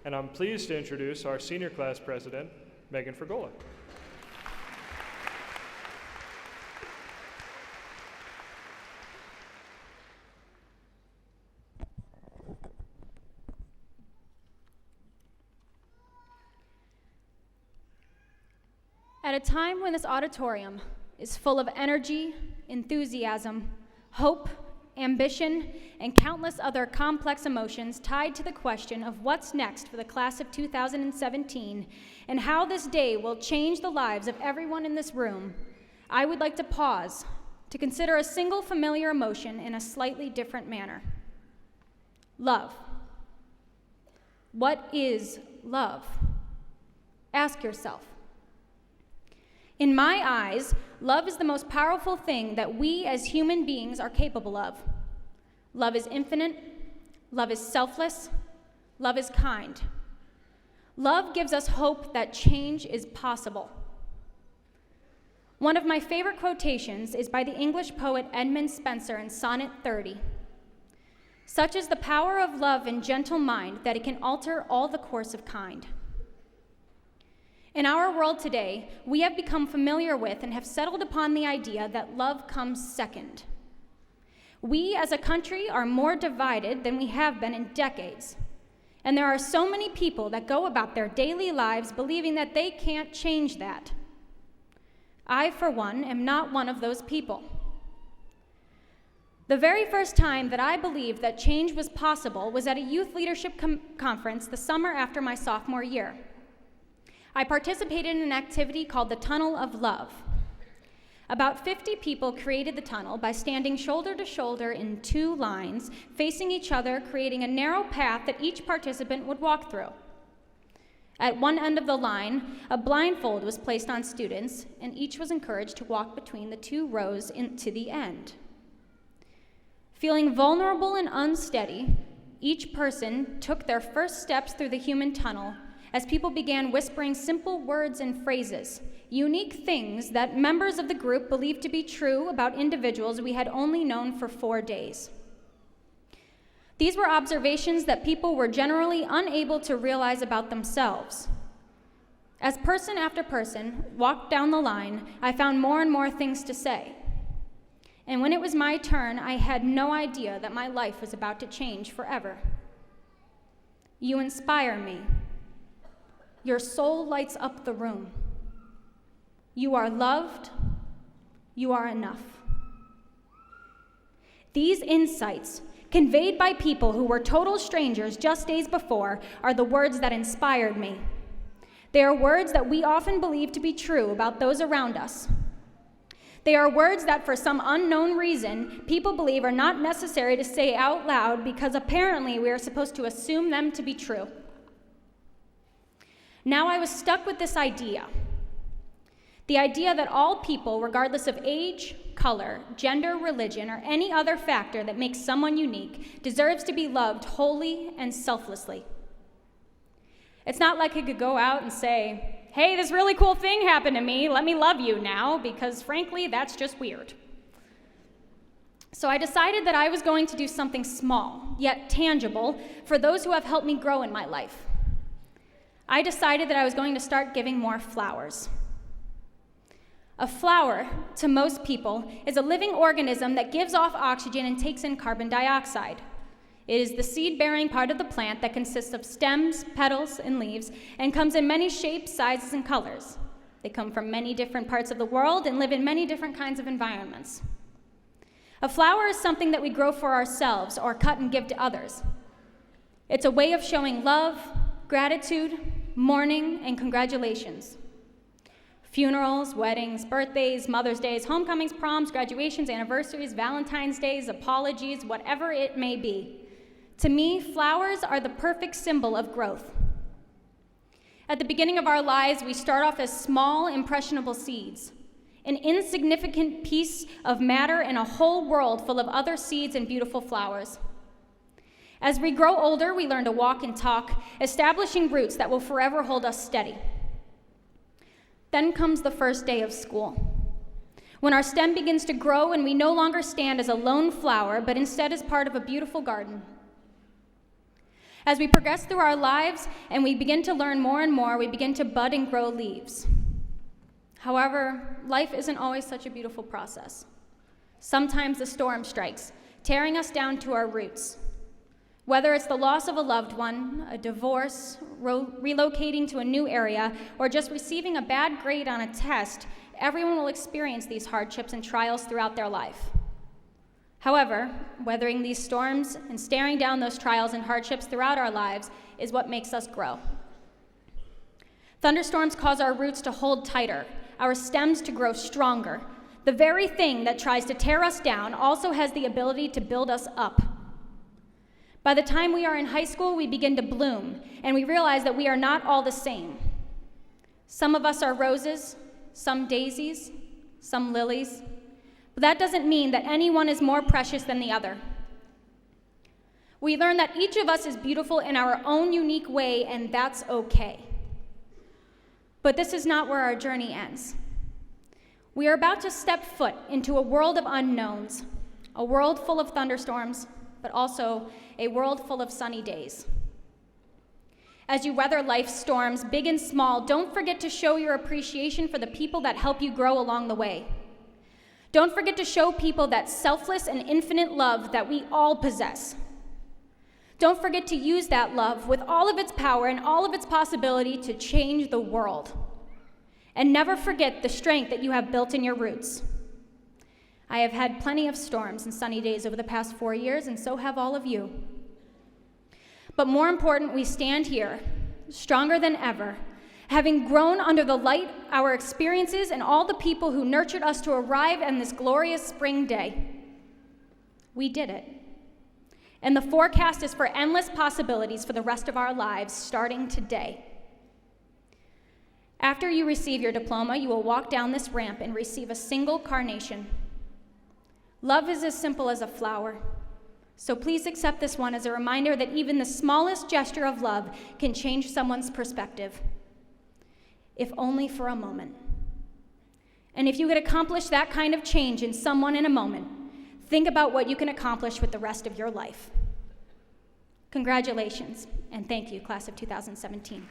and I'm pleased to introduce our senior class president, Megan Fragola. At a time when this auditorium is full of energy, enthusiasm, hope, ambition, and countless other complex emotions tied to the question of what's next for the class of 2017 and how this day will change the lives of everyone in this room, I would like to pause to consider a single familiar emotion in a slightly different manner. Love. What is love? Ask yourself. In my eyes, love is the most powerful thing that we as human beings are capable of. Love is infinite, love is selfless, love is kind. Love gives us hope that change is possible. One of my favorite quotations is by the English poet Edmund Spenser in Sonnet 30. Such is the power of love and gentle mind that it can alter all the course of kind. In our world today, we have become familiar with and have settled upon the idea that love comes second. We as a country are more divided than we have been in decades. And there are so many people that go about their daily lives believing that they can't change that. I, for one, am not one of those people. The very first time that I believed that change was possible was at a youth leadership conference the summer after my sophomore year. I participated in an activity called the Tunnel of Love. About 50 people created the tunnel by standing shoulder to shoulder in two lines, facing each other, creating a narrow path that each participant would walk through. At one end of the line, a blindfold was placed on students, and each was encouraged to walk between the two rows to the end. Feeling vulnerable and unsteady, each person took their first steps through the human tunnel as people began whispering simple words and phrases, unique things that members of the group believed to be true about individuals we had only known for 4 days. These were observations that people were generally unable to realize about themselves. As person after person walked down the line, I found more and more things to say. And when it was my turn, I had no idea that my life was about to change forever. You inspire me. Your soul lights up the room. You are loved. You are enough. These insights, conveyed by people who were total strangers just days before, are the words that inspired me. They are words that we often believe to be true about those around us. They are words that, for some unknown reason, people believe are not necessary to say out loud because apparently we are supposed to assume them to be true. Now I was stuck with this idea. The idea that all people, regardless of age, color, gender, religion, or any other factor that makes someone unique, deserves to be loved wholly and selflessly. It's not like I could go out and say, hey, this really cool thing happened to me, let me love you now, because frankly, that's just weird. So I decided that I was going to do something small, yet tangible, for those who have helped me grow in my life. I decided that I was going to start giving more flowers. A flower, to most people, is a living organism that gives off oxygen and takes in carbon dioxide. It is the seed-bearing part of the plant that consists of stems, petals, and leaves, and comes in many shapes, sizes, and colors. They come from many different parts of the world and live in many different kinds of environments. A flower is something that we grow for ourselves or cut and give to others. It's a way of showing love, gratitude, mourning, and congratulations. Funerals, weddings, birthdays, Mother's Days, homecomings, proms, graduations, anniversaries, Valentine's Days, apologies, whatever it may be. To me, flowers are the perfect symbol of growth. At the beginning of our lives, we start off as small, impressionable seeds, an insignificant piece of matter in a whole world full of other seeds and beautiful flowers. As we grow older, we learn to walk and talk, establishing roots that will forever hold us steady. Then comes the first day of school, when our stem begins to grow and we no longer stand as a lone flower, but instead as part of a beautiful garden. As we progress through our lives and we begin to learn more and more, we begin to bud and grow leaves. However, life isn't always such a beautiful process. Sometimes the storm strikes, tearing us down to our roots. Whether it's the loss of a loved one, a divorce, relocating to a new area, or just receiving a bad grade on a test, everyone will experience these hardships and trials throughout their life. However, weathering these storms and staring down those trials and hardships throughout our lives is what makes us grow. Thunderstorms cause our roots to hold tighter, our stems to grow stronger. The very thing that tries to tear us down also has the ability to build us up. By the time we are in high school, we begin to bloom, and we realize that we are not all the same. Some of us are roses, some daisies, some lilies, but that doesn't mean that anyone is more precious than the other. We learn that each of us is beautiful in our own unique way, and that's okay. But this is not where our journey ends. We are about to step foot into a world of unknowns, a world full of thunderstorms, but also a world full of sunny days. As you weather life's storms, big and small, don't forget to show your appreciation for the people that help you grow along the way. Don't forget to show people that selfless and infinite love that we all possess. Don't forget to use that love with all of its power and all of its possibility to change the world. And never forget the strength that you have built in your roots. I have had plenty of storms and sunny days over the past 4 years, and so have all of you. But more important, we stand here, stronger than ever, having grown under the light, our experiences, and all the people who nurtured us to arrive on this glorious spring day. We did it. And the forecast is for endless possibilities for the rest of our lives, starting today. After you receive your diploma, you will walk down this ramp and receive a single carnation. Love is as simple as a flower. So please accept this one as a reminder that even the smallest gesture of love can change someone's perspective, if only for a moment. And if you could accomplish that kind of change in someone in a moment, think about what you can accomplish with the rest of your life. Congratulations, and thank you, class of 2017.